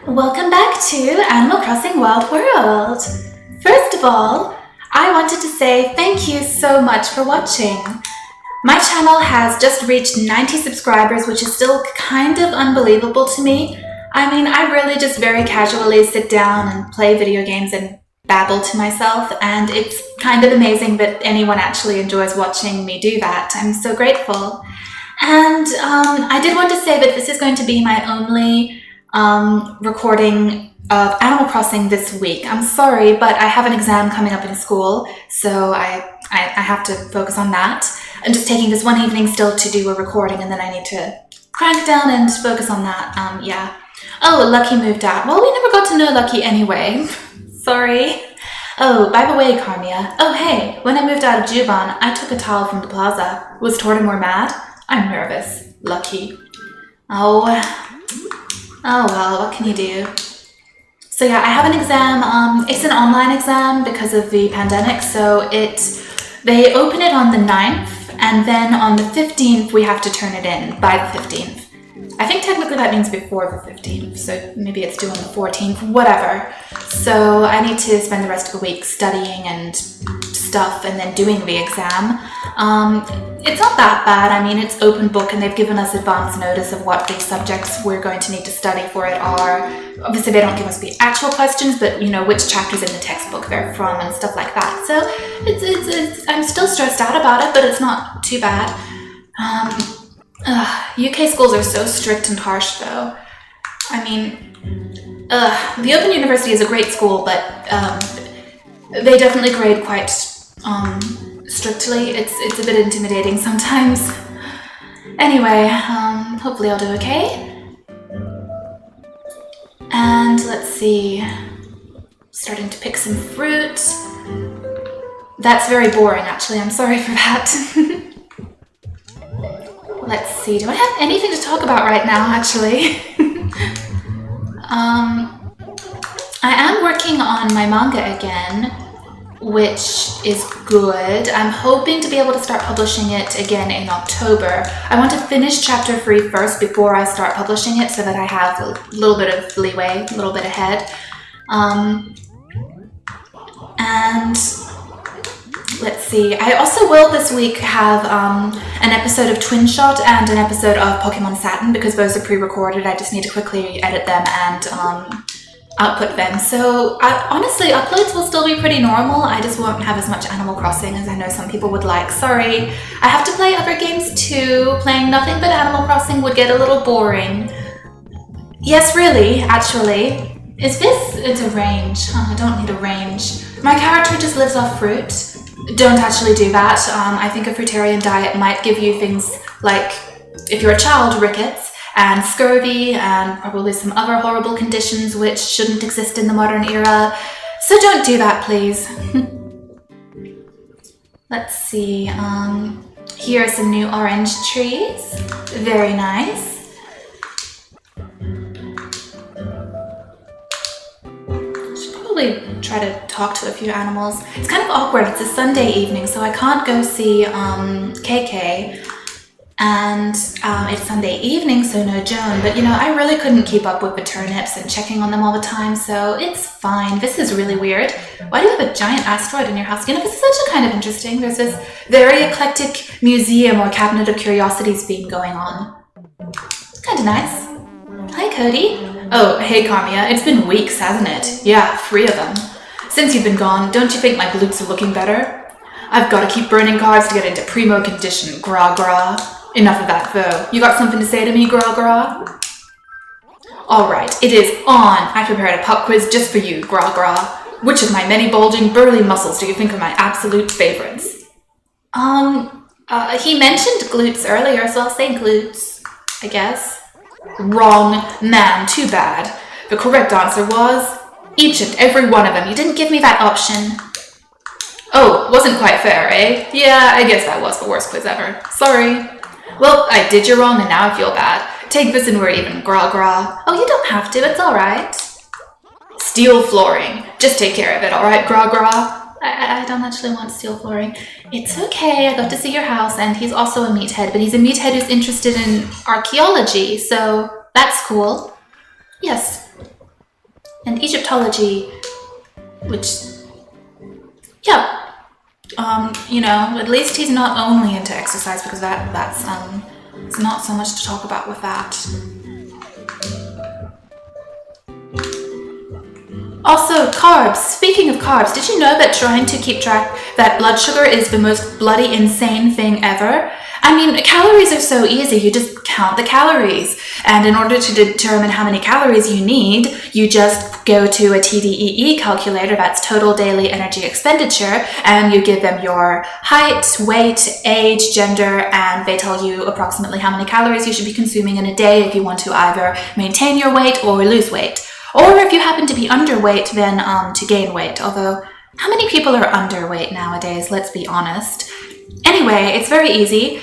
Welcome back to Animal Crossing Wild World. First of all, I wanted to say thank you so much for watching. My channel has just reached 90 subscribers, which is still kind of unbelievable to me. I mean, I really just very casually sit down and play video games and babble to myself, and it's kind of amazing that anyone actually enjoys watching me do that. I'm so grateful. And I did want to say that this is going to be my only recording of Animal Crossing this week. I'm sorry, but I have an exam coming up in school, so I have to focus on that. I'm just taking this one evening still to do a recording, and then I need to crank down and focus on that. Yeah. Oh, Lucky moved out. Well, we never got to know Lucky anyway. Sorry. Oh, by the way, Carmia. Oh, hey, when I moved out of Juban, I took a towel from the plaza. Was Tortimore mad? I'm nervous. Lucky. Oh well, what can you do? So yeah, I have an exam. It's an online exam because of the pandemic, so they open it on the 9th, and then on the 15th we have to turn it in by the 15th. I think technically that means before the 15th, so maybe it's due on the 14th, whatever. So I need to spend the rest of the week studying and stuff and then doing the exam. It's not that bad. I mean, it's open book and they've given us advance notice of what the subjects we're going to need to study for it are. Obviously, they don't give us the actual questions, but you know, which chapters in the textbook they're from and stuff like that. So I'm still stressed out about it, but it's not too bad. UK schools are so strict and harsh though. I mean, the Open University is a great school, but they definitely grade quite strictly. It's a bit intimidating sometimes. Anyway, hopefully I'll do okay. And let's see, starting to pick some fruit. That's very boring actually, I'm sorry for that. Let's see, do I have anything to talk about right now actually? I am working on my manga again, which is good. I'm hoping to be able to start publishing it again in October. I want to finish chapter 3 first before I start publishing it so that I have a little bit of leeway, a little bit ahead. And let's see, I also will this week have an episode of Twin Shot and an episode of Pokemon Satin because those are pre-recorded. I just need to quickly edit them and output them. So honestly, uploads will still be pretty normal. I just won't have as much Animal Crossing as I know some people would like. Sorry. I have to play other games too. Playing nothing but Animal Crossing would get a little boring. Yes, really, actually. It's a range. I don't need a range. My character just lives off fruit. Don't actually do that. I think a fruitarian diet might give you things like, if you're a child, rickets, and scurvy, and probably some other horrible conditions which shouldn't exist in the modern era. So don't do that, please. Let's see, here are some new orange trees. Very nice. Should probably try to talk to a few animals. It's kind of awkward, it's a Sunday evening, so I can't go see KK. And it's Sunday evening, so no Joan, but you know, I really couldn't keep up with the turnips and checking on them all the time, so it's fine. This is really weird. Why do you have a giant asteroid in your house? You know, this is actually kind of interesting. There's this very eclectic museum or cabinet of curiosities theme going on. It's kind of nice. Hi, Cody. Oh, hey, Carmia. It's been weeks, hasn't it? Yeah, 3 of them. Since you've been gone, don't you think my glutes are looking better? I've got to keep burning cards to get into primo condition, gra-gra. Enough of that, though. You got something to say to me, gra-gra? Alright, it is on! I prepared a pop quiz just for you, gra-gra. Which of my many bulging, burly muscles do you think are my absolute favorites? He mentioned glutes earlier, so I'll say glutes, I guess. Wrong. Man, too bad. The correct answer was each and every one of them. You didn't give me that option. Oh, wasn't quite fair, eh? Yeah, I guess that was the worst quiz ever. Sorry. Well, I did you wrong and now I feel bad. Take this and we're even, gra-gra. Oh, you don't have to, it's alright. Steel flooring. Just take care of it, alright, gra-gra? I don't actually want steel flooring. It's okay, I got to see your house, and he's also a meathead, but he's a meathead who's interested in archaeology, so that's cool. Yes. And Egyptology, which, yeah, at least he's not only into exercise, because that's it's not so much to talk about with that. Also, carbs. Speaking of carbs, did you know that trying to keep track that blood sugar is the most bloody insane thing ever? I mean, calories are so easy. You just count the calories. And in order to determine how many calories you need, you just go to a TDEE calculator, that's total daily energy expenditure, and you give them your height, weight, age, gender, and they tell you approximately how many calories you should be consuming in a day if you want to either maintain your weight or lose weight. Or if you happen to be underweight, then to gain weight. Although, how many people are underweight nowadays? Let's be honest. Anyway, it's very easy.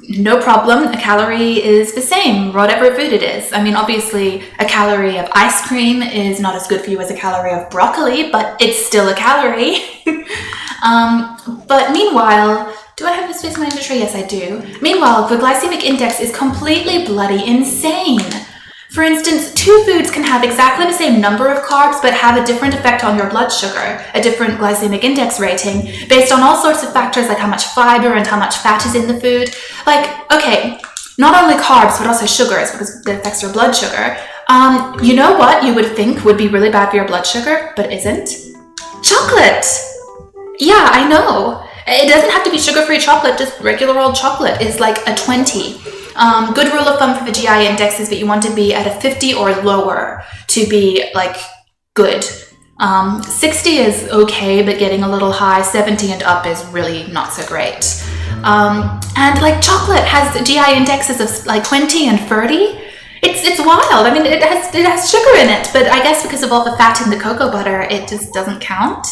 No problem. A calorie is the same, whatever food it is. I mean, obviously, a calorie of ice cream is not as good for you as a calorie of broccoli, but it's still a calorie. But meanwhile, do I have this facing my inventory? Yes, I do. Meanwhile, the glycemic index is completely bloody insane. For instance, two foods can have exactly the same number of carbs but have a different effect on your blood sugar, a different glycemic index rating, based on all sorts of factors like how much fiber and how much fat is in the food. Like, okay, not only carbs but also sugars, because it affects your blood sugar. You know what you would think would be really bad for your blood sugar, but isn't? Chocolate! Yeah, I know. It doesn't have to be sugar-free chocolate, just regular old chocolate is like a 20. Good rule of thumb for the GI index is that you want to be at a 50 or lower to be like good. 60 is okay, but getting a little high. 70 and up is really not so great. And like chocolate has GI indexes of like 20 and 30. It's wild. I mean, it has sugar in it, but I guess because of all the fat in the cocoa butter, it just doesn't count.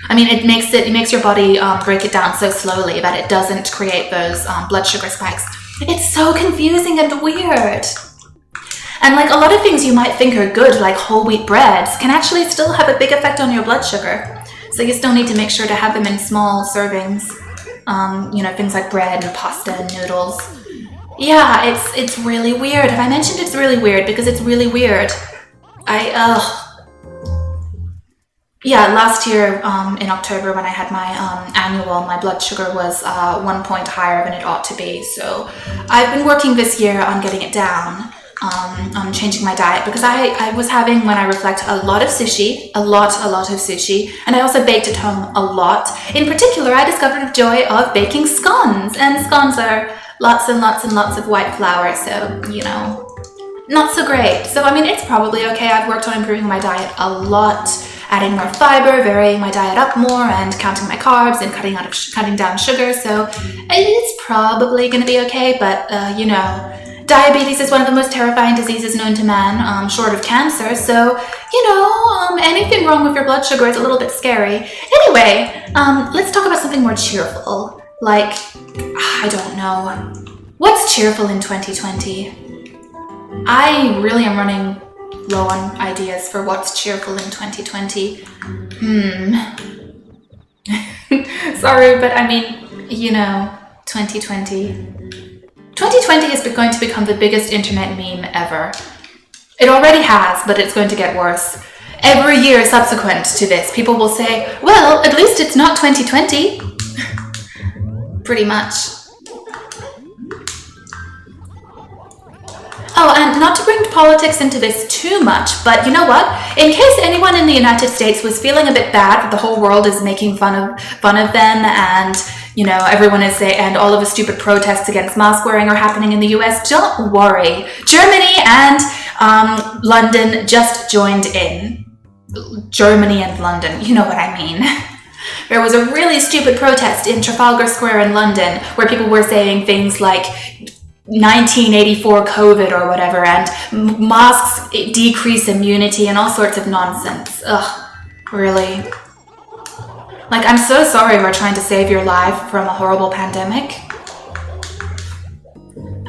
I mean, it makes your body break it down so slowly that it doesn't create those blood sugar spikes. It's so confusing and weird. And like a lot of things you might think are good, like whole wheat breads, can actually still have a big effect on your blood sugar. So you still need to make sure to have them in small servings. Things like bread and pasta and noodles. Yeah, it's really weird. Have I mentioned it's really weird? Because it's really weird. Yeah, last year in October when I had my annual, my blood sugar was 1 point higher than it ought to be. So I've been working this year on getting it down, on changing my diet, because I was having, when I reflect, a lot of sushi, a lot of sushi, and I also baked at home a lot. In particular, I discovered the joy of baking scones, and scones are lots and lots and lots of white flour, so, not so great. So, I mean, it's probably okay. I've worked on improving my diet a lot, adding more fiber, varying my diet up more, and counting my carbs and cutting down sugar. So it's probably going to be okay. But diabetes is one of the most terrifying diseases known to man, short of cancer. So anything wrong with your blood sugar is a little bit scary. Anyway, let's talk about something more cheerful. Like, I don't know, what's cheerful in 2020? I really am running low on ideas for what's cheerful in 2020. Sorry, but I mean, 2020. 2020 is going to become the biggest internet meme ever. It already has, but it's going to get worse. Every year subsequent to this, people will say, well, at least it's not 2020. Pretty much. Oh, and not to bring politics into this too much, but you know what? In case anyone in the United States was feeling a bit bad that the whole world is making fun of them, and everyone is saying, and all of the stupid protests against mask wearing are happening in the US, don't worry. Germany and London just joined in. Germany and London, you know what I mean. There was a really stupid protest in Trafalgar Square in London where people were saying things like 1984 COVID or whatever, and masks decrease immunity and all sorts of nonsense. Ugh, really? Like, I'm so sorry we're trying to save your life from a horrible pandemic.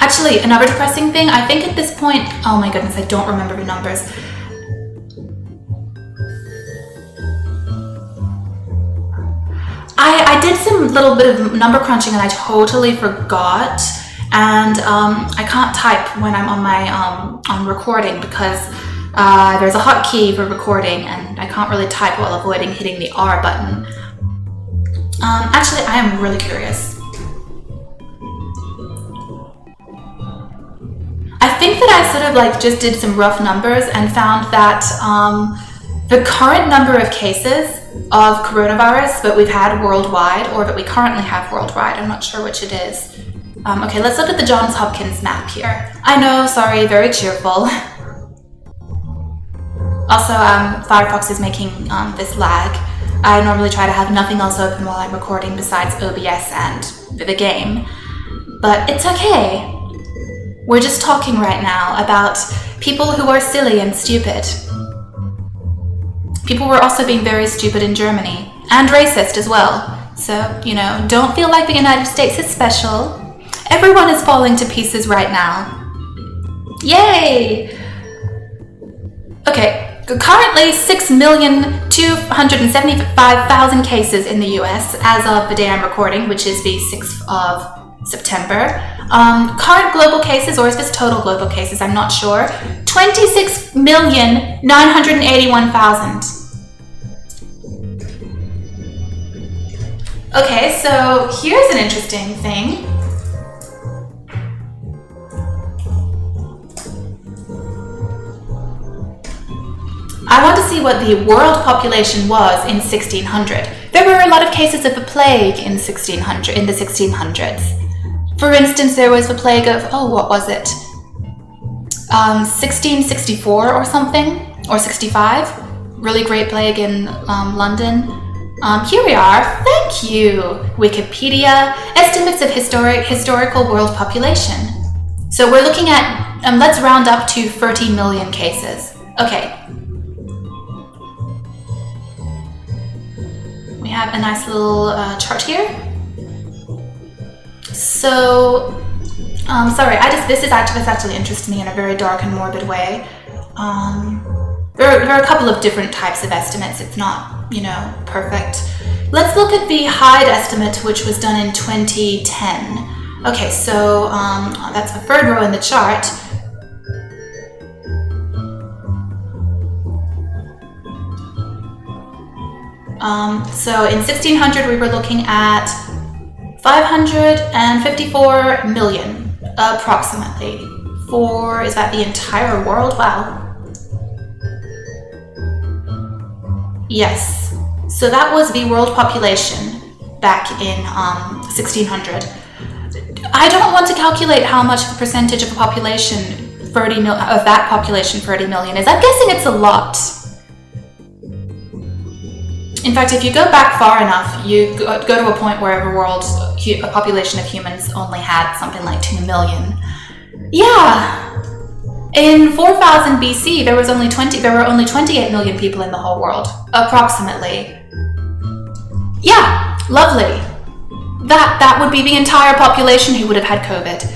Actually, another depressing thing, I think at this point, oh my goodness, I don't remember the numbers. I did some little bit of number crunching and I totally forgot. And I can't type when I'm on my on recording because There's a hotkey for recording, and I can't really type while avoiding hitting the R button. Actually, I am really curious. I think that I sort of like just did some rough numbers and found that the current number of cases of coronavirus that we've had worldwide, or that we currently have worldwide, I'm not sure which it is. Okay, let's look at the Johns Hopkins map here. I know, sorry, very cheerful. Also, Firefox is making this lag. I normally try to have nothing else open while I'm recording besides OBS and the game, but it's okay. We're just talking right now about people who are silly and stupid. People were also being very stupid in Germany, and racist as well. So, you know, don't feel like the United States is special. Everyone is falling to pieces right now. Yay! Okay. Currently, 6,275,000 cases in the US as of the day I'm recording, which is the 6th of September. Current global cases, or is this total global cases? I'm not sure. 26,981,000. Okay, so here's an interesting thing. I want to see what the world population was in 1600. There were a lot of cases of the plague in the 1600s. For instance, there was the plague of, what was it? 1664 or something, or 65. Really great plague in London. Here we are. Thank you, Wikipedia. Estimates of historical world population. So we're looking at, let's round up to 30 million cases. Okay. We have a nice little chart here. So, sorry, this actually interests me in a very dark and morbid way. There are a couple of different types of estimates. It's not, you know, perfect. Let's look at the Hyde estimate, which was done in 2010. Okay, so that's the third row in the chart. So in 1600, we were looking at 554 million, approximately. Is that the entire world? Wow. Yes. So that was the world population back in 1600. I don't want to calculate how much of a percentage of the population 30 million is. I'm guessing it's a lot. In fact, if you go back far enough, you go to a point where a population of humans only had something like 2 million. Yeah. In 4000 BC, there were only 28 million people in the whole world, approximately. Yeah, lovely. That would be the entire population who would have had COVID.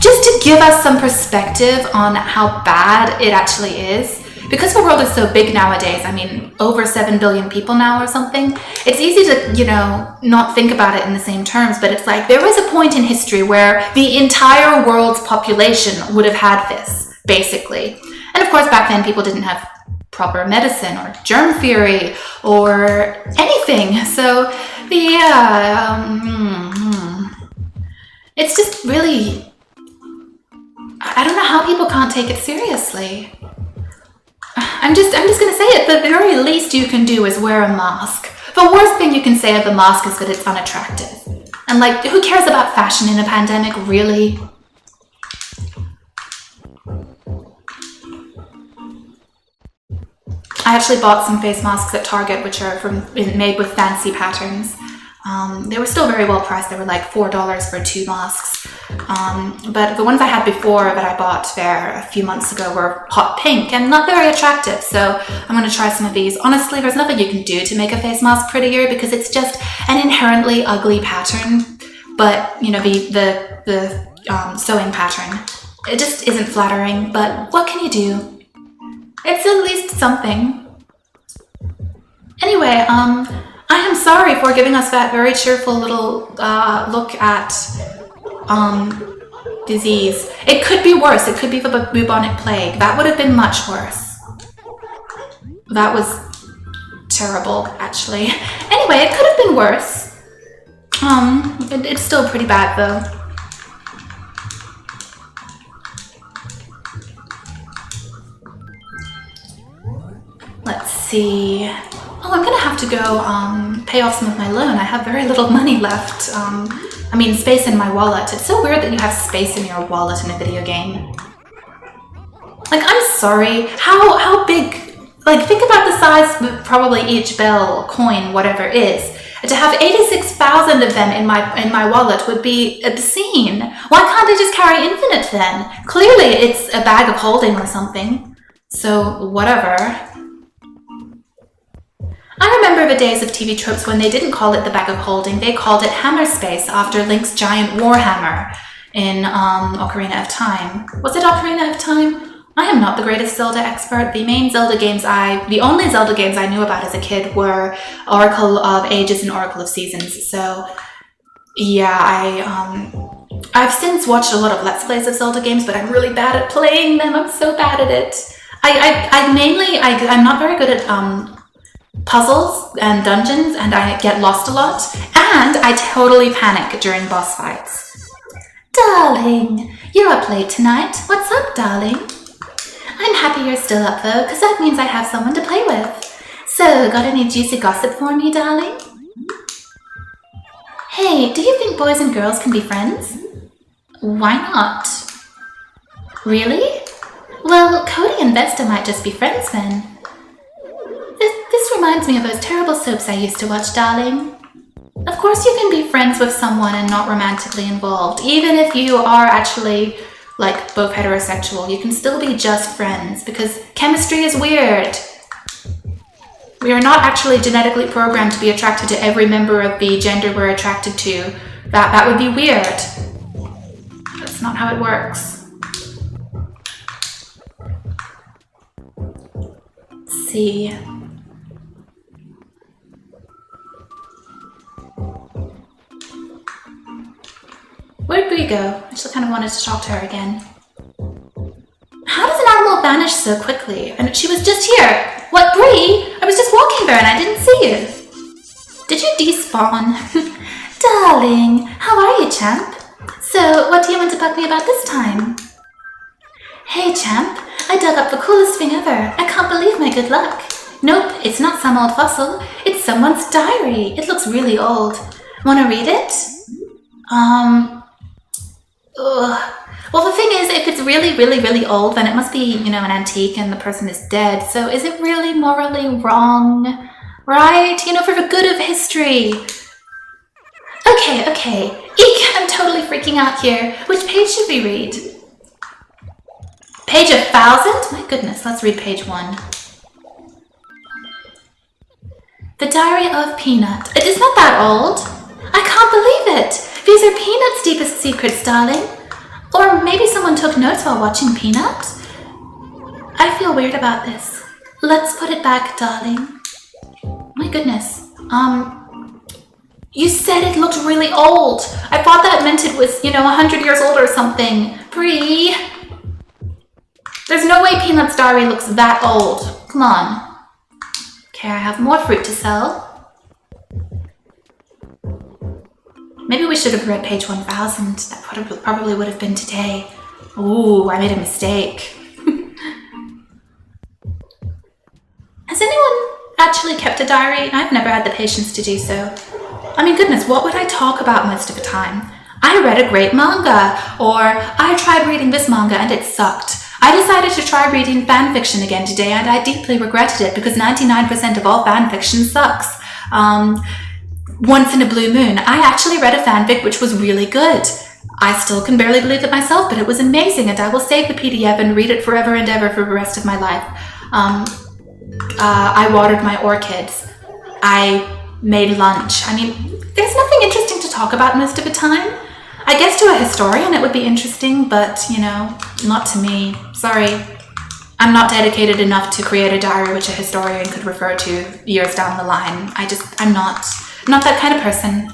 Just to give us some perspective on how bad it actually is. Because the world is so big nowadays, I mean, over 7 billion people now or something, it's easy to, you know, not think about it in the same terms, but it's like there was a point in history where the entire world's population would have had this, basically. And of course, back then, people didn't have proper medicine or germ theory or anything. So, it's just really, I don't know how people can't take it seriously. I'm just going to say it. The very least you can do is wear a mask. The worst thing you can say of the mask is that it's unattractive. And like, who cares about fashion in a pandemic, really? I actually bought some face masks at Target, which are made with fancy patterns. They were still very well priced. They were like $4 for 2 masks. But the ones I had before that I bought there a few months ago were hot pink and not very attractive. So I'm going to try some of these. Honestly, there's nothing you can do to make a face mask prettier because it's just an inherently ugly pattern. But, you know, the sewing pattern, it just isn't flattering. But what can you do? It's at least something. Anyway, I am sorry for giving us that very cheerful little look at disease. It could be worse. It could be the bubonic plague. That would have been much worse. That was terrible, actually. Anyway, it could have been worse. It's still pretty bad, though. Let's see. Oh, I'm gonna have to go pay off some of my loan. I have very little money left. I mean, space in my wallet. It's so weird that you have space in your wallet in a video game. Like, I'm sorry. How big? Like, think about the size of probably each bell, coin, whatever it is. To have 86,000 of them in my wallet would be obscene. Why can't I just carry infinite then? Clearly, it's a bag of holding or something. So, whatever. I remember the days of TV tropes when they didn't call it the bag of holding, they called it hammer space after Link's giant warhammer in Ocarina of Time. Was it Ocarina of Time? I am not the greatest Zelda expert. The only Zelda games I knew about as a kid were Oracle of Ages and Oracle of Seasons. So yeah, I've since watched a lot of Let's Plays of Zelda games, but I'm really bad at playing them. I'm so bad at it. I'm not very good at puzzles and dungeons, and I get lost a lot, and I totally panic during boss fights. Darling, you're up late tonight. What's up, darling? I'm happy you're still up though, because that means I have someone to play with. So, got any juicy gossip for me, darling? Hey, do you think boys and girls can be friends? Why not? Really? Well, Cody and Vesta might just be friends then. This reminds me of those terrible soaps I used to watch, darling. Of course you can be friends with someone and not romantically involved. Even if you are actually, like, both heterosexual, you can still be just friends because chemistry is weird. We are not actually genetically programmed to be attracted to every member of the gender we're attracted to. That would be weird. That's not how it works. Let's see. Where'd Bree go? I still kind of wanted to talk to her again. How does an animal vanish so quickly? And she was just here. What, Bree? I was just walking there and I didn't see you. Did you despawn? Darling, how are you, champ? So, what do you want to bug me about this time? Hey, champ. I dug up the coolest thing ever. I can't believe my good luck. Nope, it's not some old fossil. It's someone's diary. It looks really old. Want to read it? Ugh. Well, the thing is, if it's really, really, really old, then it must be, you know, an antique and the person is dead. So is it really morally wrong? Right? You know, for the good of history. Okay. Eek, I'm totally freaking out here. Which page should we read? Page 1000? My goodness, let's read page 1. The Diary of Peanut. It is not that old. I can't believe it. These are Peanut's deepest secrets, darling. Or maybe someone took notes while watching Peanut? I feel weird about this. Let's put it back, darling. My goodness. You said it looked really old. I thought that meant it was, 100 years old or something. Bree. There's no way Peanut's diary looks that old. Come on. Okay, I have more fruit to sell. Maybe we should have read page 1000. That probably would have been today. Ooh, I made a mistake. Has anyone actually kept a diary? I've never had the patience to do so. I mean, goodness, what would I talk about most of the time? I read a great manga, or I tried reading this manga and it sucked. I decided to try reading fan fiction again today and I deeply regretted it because 99% of all fan fiction sucks. Once in a blue moon, I actually read a fanfic which was really good. I still can barely believe it myself, but it was amazing and I will save the PDF and read it forever and ever for the rest of my life. I watered my orchids. I made lunch. I mean, there's nothing interesting to talk about most of the time. I guess to a historian it would be interesting, but, not to me. Sorry. I'm not dedicated enough to create a diary which a historian could refer to years down the line. I'm not that kind of person.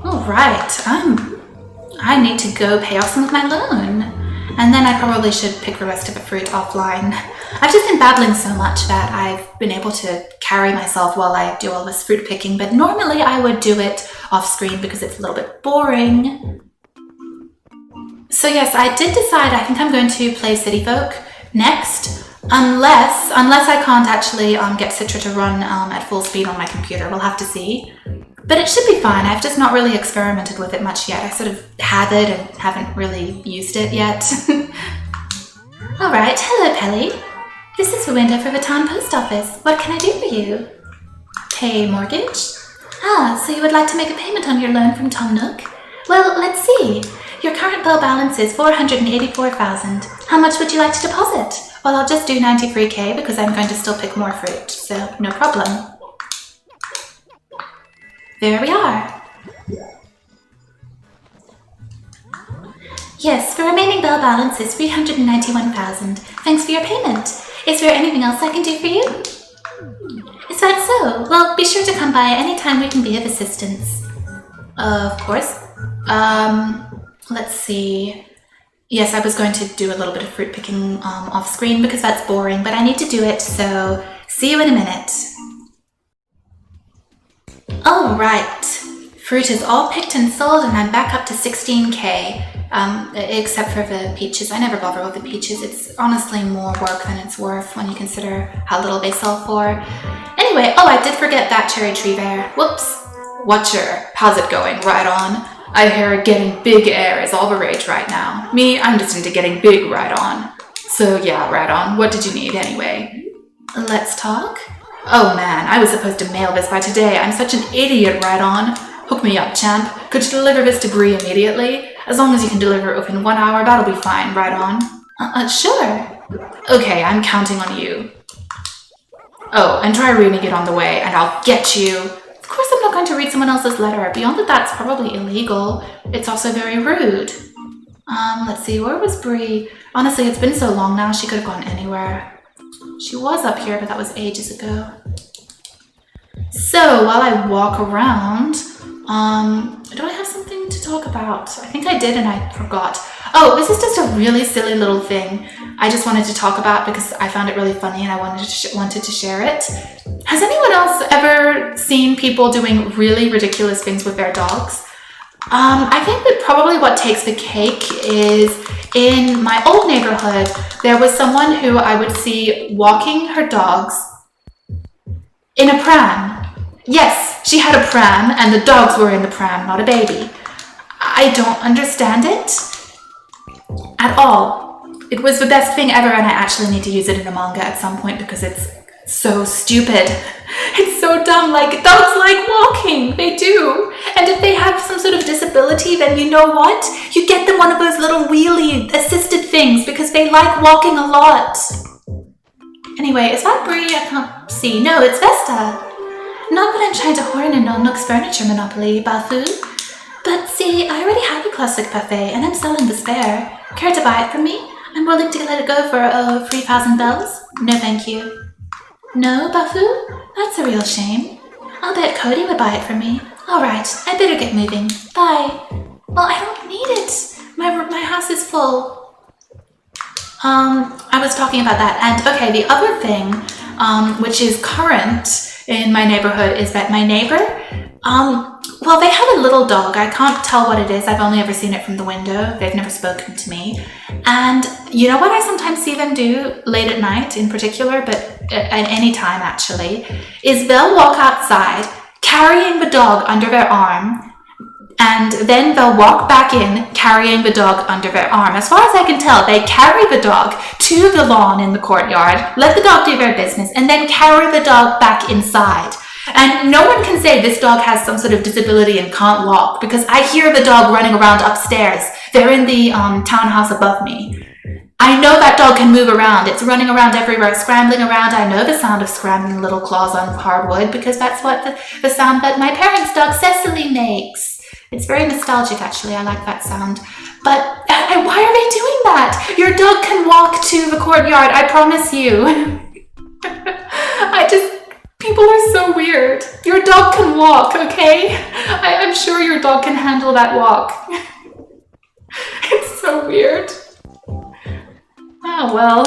All right, I need to go pay off some of my loan. And then I probably should pick the rest of the fruit offline. I've just been babbling so much that I've been able to carry myself while I do all this fruit picking, but normally I would do it off screen because it's a little bit boring. So yes, I did decide I think I'm going to play City Folk next, unless I can't actually get Citra to run at full speed on my computer. We'll have to see. But it should be fine. I've just not really experimented with it much yet. I sort of have it and haven't really used it yet. Alright, hello Pelly. This is the window for the town post office. What can I do for you? Pay mortgage? Ah, so you would like to make a payment on your loan from Tom Nook? Well, let's see. Your current bill balance is $484,000. How much would you like to deposit? Well, I'll just do 93K because I'm going to still pick more fruit, so no problem. There we are. Yes, the remaining bill balance is $391,000. Thanks for your payment. Is there anything else I can do for you? Is that so? Well, be sure to come by anytime we can be of assistance. Of course. Let's see. Yes, I was going to do a little bit of fruit picking off screen because that's boring, but I need to do it, so see you in a minute. All right, fruit is all picked and sold and I'm back up to 16K, except for the peaches. I never bother with the peaches. It's honestly more work than it's worth when you consider how little they sell for. Anyway, oh, I did forget that cherry tree there. Whoops. Watcher, how's it going? Right on. I hear getting big air is all the rage right now. Me, I'm just into getting big right on. So yeah, right on. What did you need anyway? Let's talk. Oh man, I was supposed to mail this by today. I'm such an idiot, right on. Hook me up, champ. Could you deliver this to Bree immediately? As long as you can deliver it within 1 hour, that'll be fine, right on. Sure. Okay, I'm counting on you. Oh, and try reading it on the way, and I'll get you. Of course I'm not going to read someone else's letter. Beyond that, that's probably illegal. It's also very rude. Let's see, where was Bree? Honestly, it's been so long now, she could have gone anywhere. She was up here, but that was ages ago. So while I walk around, do I have something to talk about? I think I did and I forgot. Oh, this is just a really silly little thing I just wanted to talk about because I found it really funny and I wanted to share it. Has anyone else ever seen people doing really ridiculous things with their dogs? I think that probably what takes the cake is in my old neighborhood, there was someone who I would see walking her dogs in a pram. Yes, she had a pram and the dogs were in the pram, not a baby. I don't understand it at all. It was the best thing ever and I actually need to use it in a manga at some point because it's so stupid. It's so dumb. Like, dogs like walking. They do. And if they have some sort of disability, then you know what? You get them one of those little wheelie assisted things because they like walking a lot. Anyway, is that Bree? I can't see. No, it's Vesta. Not that I'm trying to horn in on Nook's furniture monopoly, Bafu. But see, I already have a classic buffet and I'm selling the spare. Care to buy it from me? I'm willing to let it go for 3,000 bells. No, thank you. No, Bafu? That's a real shame. I'll bet Cody would buy it from me. Alright, I better get moving. Bye. Well, I don't need it. My house is full. I was talking about that. And okay, the other thing, which is current in my neighborhood is that my neighbor, well, they have a little dog. I can't tell what it is. I've only ever seen it from the window. They've never spoken to me. And you know what I sometimes see them do late at night in particular, but at any time actually, is they'll walk outside carrying the dog under their arm and then they'll walk back in carrying the dog under their arm. As far as I can tell, they carry the dog to the lawn in the courtyard, let the dog do their business, and then carry the dog back inside. And no one can say this dog has some sort of disability and can't walk because I hear the dog running around upstairs. They're in the townhouse above me. I know that dog can move around. It's running around everywhere, scrambling around. I know the sound of scrambling little claws on hardwood because that's what the sound that my parents' dog Cecily makes. It's very nostalgic, actually. I like that sound. But why are they doing that? Your dog can walk to the courtyard, I promise you. People are so weird. Your dog can walk, okay? I'm sure your dog can handle that walk. So weird. Oh, well.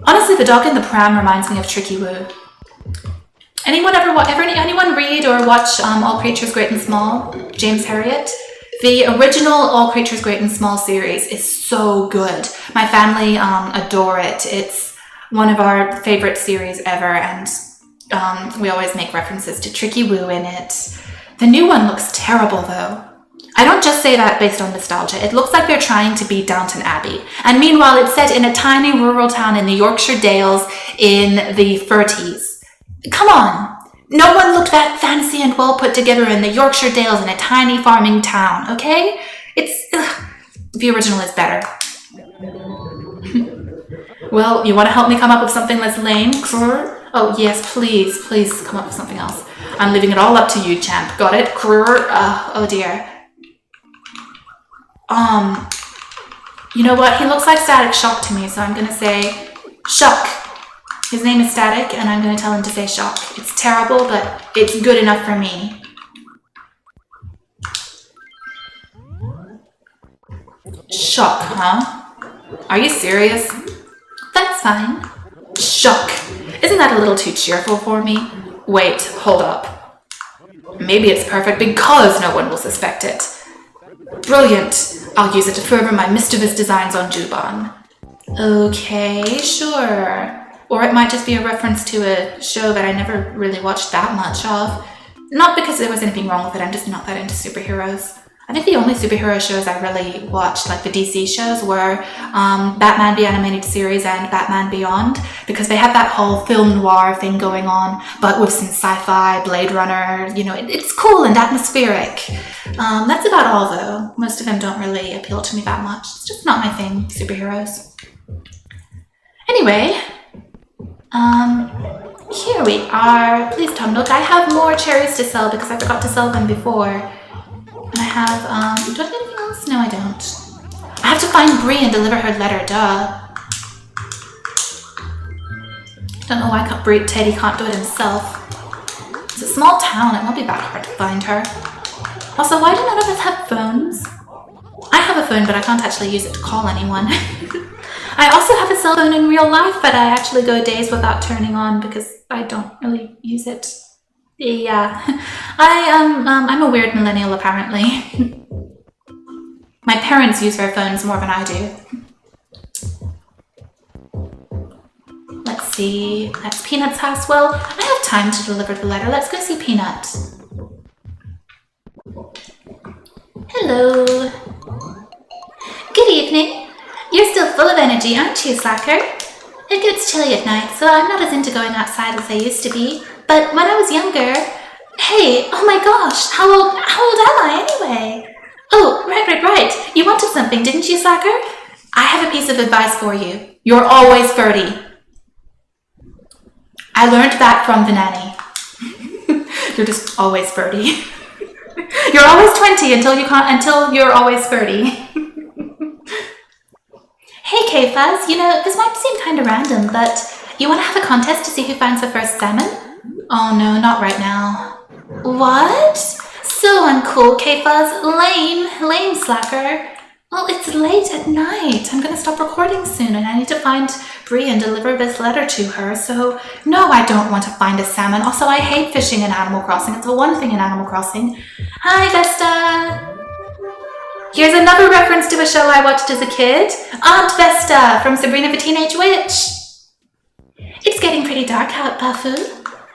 Honestly, the dog in the pram reminds me of Tricky Woo. Anyone read or watch All Creatures Great and Small? James Herriot? The original All Creatures Great and Small series is so good. My family adore it. It's one of our favorite series ever, and we always make references to Tricky Woo in it. The new one looks terrible, though. I don't just say that based on nostalgia. It looks like they're trying to be Downton Abbey. And meanwhile, it's set in a tiny rural town in the Yorkshire Dales in the 30s. Come on. No one looked that fancy and well put together in the Yorkshire Dales in a tiny farming town, okay? The original is better. Well, you want to help me come up with something less lame? Oh, yes, please come up with something else. I'm leaving it all up to you, champ. Got it? Oh dear. You know what? He looks like Static Shock to me, so I'm going to say Shock. His name is Static, and I'm going to tell him to say Shock. It's terrible, but it's good enough for me. Shock, huh? Are you serious? That's fine. Shock. Isn't that a little too cheerful for me? Wait, hold up. Maybe it's perfect because no one will suspect it. Brilliant. I'll use it to further my mischievous designs on Juban. Okay, sure. Or it might just be a reference to a show that I never really watched that much of. Not because there was anything wrong with it, I'm just not that into superheroes. I think the only superhero shows I really watched, like the DC shows, were Batman the Animated Series and Batman Beyond, because they have that whole film noir thing going on, but with some sci-fi, Blade Runner, you know, it's cool and atmospheric. That's about all, though. Most of them don't really appeal to me that much. It's just not my thing, superheroes. Anyway, here we are. Please, Tom Nook, I have more cherries to sell because I forgot to sell them before. And I have, do I have anything else? No, I don't. I have to find Bree and deliver her letter, duh. Don't know why Teddy can't do it himself. It's a small town, it won't be that hard to find her. Also, why do none of us have phones? I have a phone, but I can't actually use it to call anyone. I also have a cell phone in real life, but I actually go days without turning on because I don't really use it. Yeah, I'm a weird millennial apparently. My parents use their phones more than I do. Let's see, that's Peanut's house. Well, I have time to deliver the letter. Let's go see Peanut. Hello. Good evening. You're still full of energy, aren't you, Slacker? It gets chilly at night, so I'm not as into going outside as I used to be. But when I was younger... Hey, oh my gosh, how old am I anyway? Oh, right. You wanted something, didn't you, Slacker? I have a piece of advice for you. You're always 30. I learned that from the nanny. You're just always 30. You're always 20 until you're always 30. Hey, K-Fuzz, you know, this might seem kind of random, but you want to have a contest to see who finds the first salmon? Oh no, not right now. What? So uncool, K-Fuzz. Lame, Slacker. Well, it's late at night. I'm gonna stop recording soon and I need to find Bree and deliver this letter to her, so no, I don't want to find a salmon. Also, I hate fishing in Animal Crossing. It's the one thing in Animal Crossing. Hi, Vesta. Here's another reference to a show I watched as a kid. Aunt Vesta from Sabrina the Teenage Witch. It's getting pretty dark out, Bafu.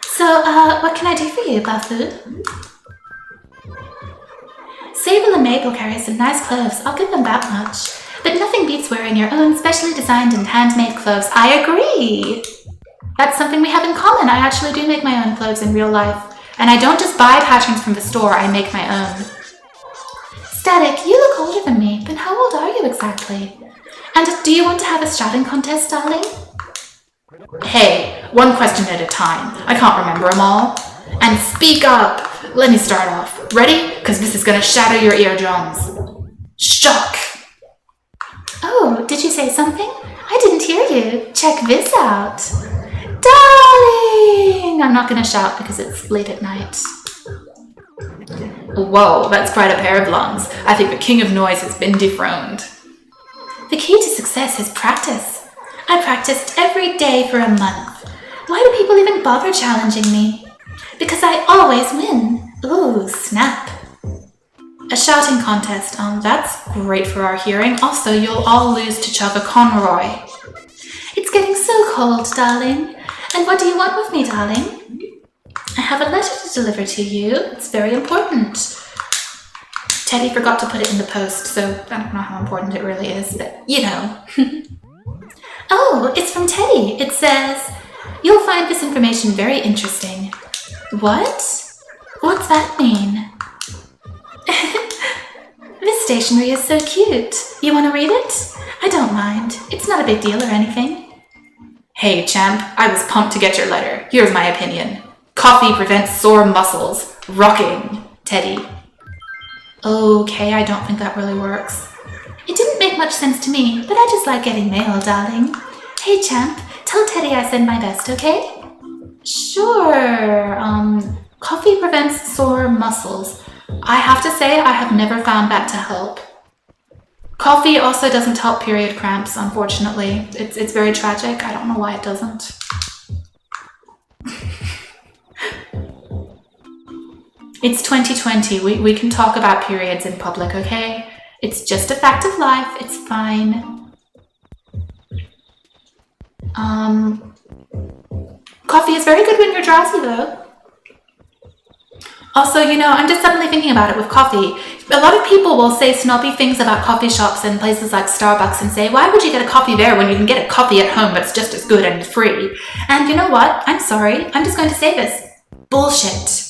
So, what can I do for you, Bafu? Sable and Mabel carry some nice clothes. I'll give them that much. But nothing beats wearing your own specially designed and handmade clothes. I agree. That's something we have in common. I actually do make my own clothes in real life. And I don't just buy patterns from the store, I make my own. Static, you look older than me, but how old are you exactly? And do you want to have a shouting contest, darling? Hey, one question at a time. I can't remember them all. And speak up. Let me start off. Ready? Because this is going to shatter your eardrums. Shock. Oh, did you say something? I didn't hear you. Check this out. Darling! I'm not going to shout because it's late at night. Whoa, that's quite a pair of lungs. I think the king of noise has been dethroned. The key to success is practice. I practiced every day for a month. Why do people even bother challenging me? Because I always win. Ooh, snap. A shouting contest. That's great for our hearing. Also, you'll all lose to Chugga Conroy. It's getting so cold, darling. And what do you want with me, darling? I have a letter to deliver to you. It's very important. Teddy forgot to put it in the post, so I don't know how important it really is, but you know. Oh, it's from Teddy. It says, "You'll find this information very interesting." What? What's that mean? This stationery is so cute. You want to read it? I don't mind. It's not a big deal or anything. Hey, champ. I was pumped to get your letter. Here's my opinion. Coffee prevents sore muscles. Rocking. Teddy. Okay, I don't think that really works. It didn't make much sense to me, but I just like getting mail, darling. Hey, champ. Tell Teddy I send my best, okay? Sure. Coffee prevents sore muscles. I have to say I have never found that to help. Coffee also doesn't help period cramps, unfortunately. It's very tragic. I don't know why it doesn't. It's 2020. We can talk about periods in public, okay? It's just a fact of life. It's fine. Coffee is very good when you're drowsy, though. Also, you know, I'm just suddenly thinking about it with coffee. A lot of people will say snobby things about coffee shops and places like Starbucks and say, why would you get a coffee there when you can get a coffee at home that's just as good and free? And you know what? I'm sorry. I'm just going to say this. Bullshit.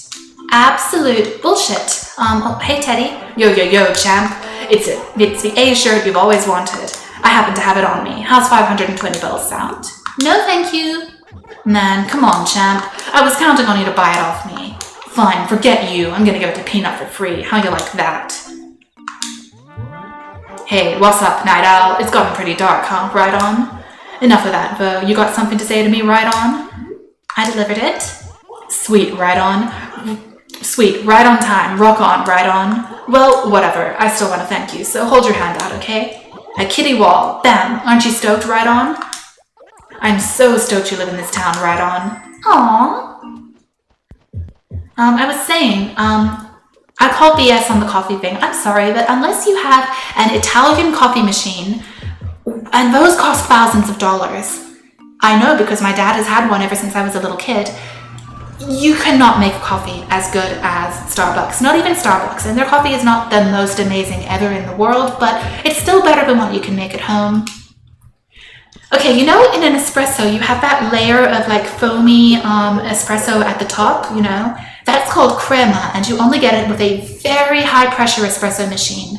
Absolute bullshit. Hey, Teddy. Yo, champ. It's the A shirt you've always wanted. I happen to have it on me. How's 520 bells sound? No, thank you. Man, come on, champ. I was counting on you to buy it off me. Fine, forget you. I'm gonna give it to Peanut for free. How you like that? Hey, what's up, Night Owl? It's gotten pretty dark, huh? Right on? Enough of that, Vo. You got something to say to me, right on? I delivered it. Sweet, right on. Sweet, right on time. Rock on, right on. Well, whatever. I still want to thank you, so hold your hand out, okay? A kitty wall. Bam. Aren't you stoked, right on? I'm so stoked you live in this town, right on. Aww. I was saying, I called BS on the coffee thing. I'm sorry, but unless you have an Italian coffee machine, and those cost thousands of dollars. I know because my dad has had one ever since I was a little kid. You cannot make coffee as good as Starbucks. Not even Starbucks. And their coffee is not the most amazing ever in the world, but it's still better than what you can make at home. Okay, you know in an espresso, you have that layer of like foamy espresso at the top, you know? That's called crema, and you only get it with a very high pressure espresso machine.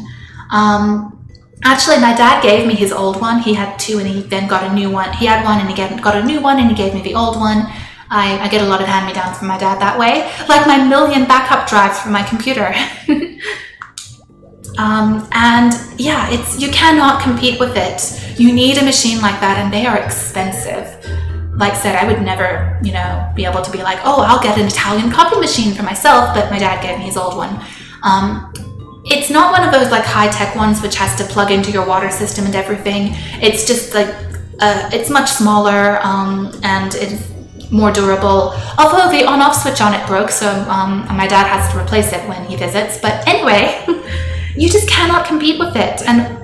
Actually, my dad gave me his old one. He had two and he then got a new one. He had one and he got a new one and he gave me the old one. I get a lot of hand-me-downs from my dad that way, like my million backup drives for my computer. And yeah, you cannot compete with it. You need a machine like that, and they are expensive. Like I said, I would never, you know, be able to be like, oh, I'll get an Italian coffee machine for myself, but my dad gave me his old one. It's not one of those like high-tech ones which has to plug into your water system and everything. It's just like, it's much smaller, and it's more durable. Although the on-off switch on it broke, so my dad has to replace it when he visits. But anyway, you just cannot compete with it. And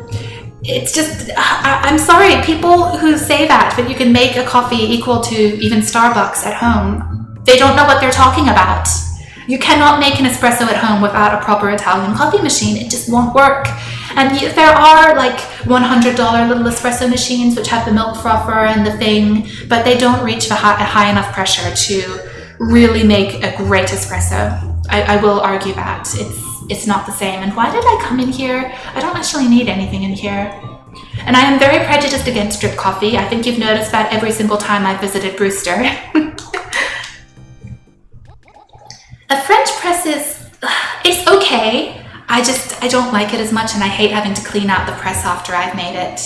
it's just, I'm sorry, people who say that you can make a coffee equal to even Starbucks at home, they don't know what they're talking about. You cannot make an espresso at home without a proper Italian coffee machine. It just won't work. And there are like $100 little espresso machines which have the milk frother and the thing, but they don't reach a high enough pressure to really make a great espresso. I will argue that. It's not the same. And why did I come in here? I don't actually need anything in here. And I am very prejudiced against drip coffee. I think you've noticed that every single time I've visited Brewster. A French press it's okay. I don't like it as much, and I hate having to clean out the press after I've made it.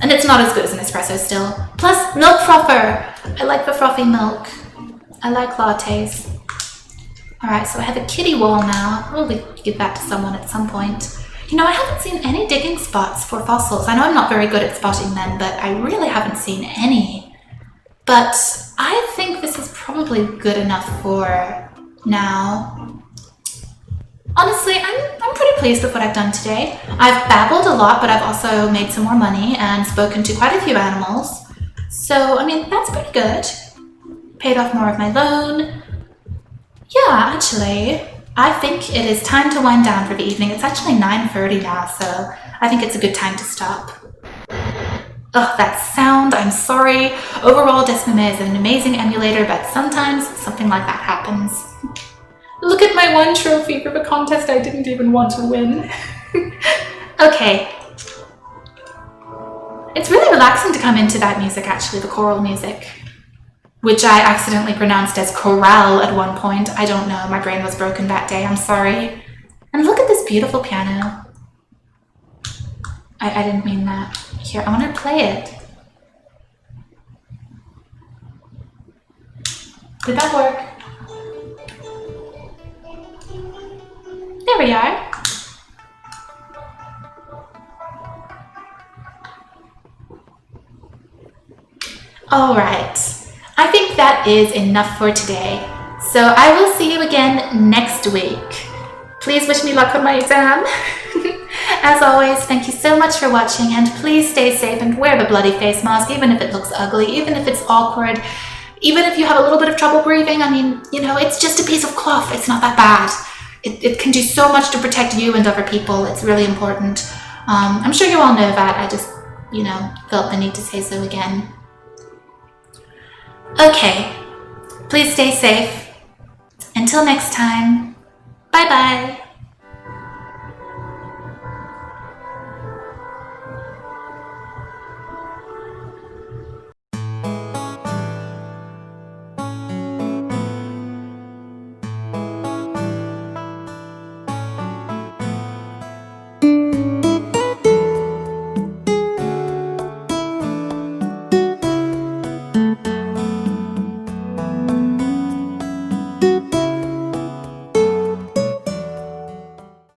And it's not as good as an espresso still. Plus, milk frother. I like the frothy milk. I like lattes. Alright, so I have a kitty wall now. I'll probably give that to someone at some point. You know, I haven't seen any digging spots for fossils. I know I'm not very good at spotting them, but I really haven't seen any. But I think this is probably good enough for now. Honestly, I'm pretty pleased with what I've done today. I've babbled a lot, but I've also made some more money and spoken to quite a few animals. So, I mean, that's pretty good. Paid off more of my loan. Yeah, actually, I think it is time to wind down for the evening. It's actually 9:30 now, so I think it's a good time to stop. Ugh, that sound, I'm sorry. Overall, Desmame is an amazing emulator, but sometimes something like that happens. Look at my one trophy for the contest I didn't even want to win. Okay. It's really relaxing to come into that music, actually, the choral music, which I accidentally pronounced as chorale at one point. I don't know, my brain was broken that day, I'm sorry. And look at this beautiful piano. I didn't mean that. Here, I want to play it. Did that work? There we are. All right. I think that is enough for today. So I will see you again next week. Please wish me luck on my exam. As always, thank you so much for watching, and please stay safe and wear the bloody face mask, even if it looks ugly, even if it's awkward, even if you have a little bit of trouble breathing. I mean, you know, it's just a piece of cloth. It's not that bad. It can do so much to protect you and other people. It's really important. I'm sure you all know that. I just, you know, felt the need to say so again. Okay, please stay safe. Until next time, bye-bye.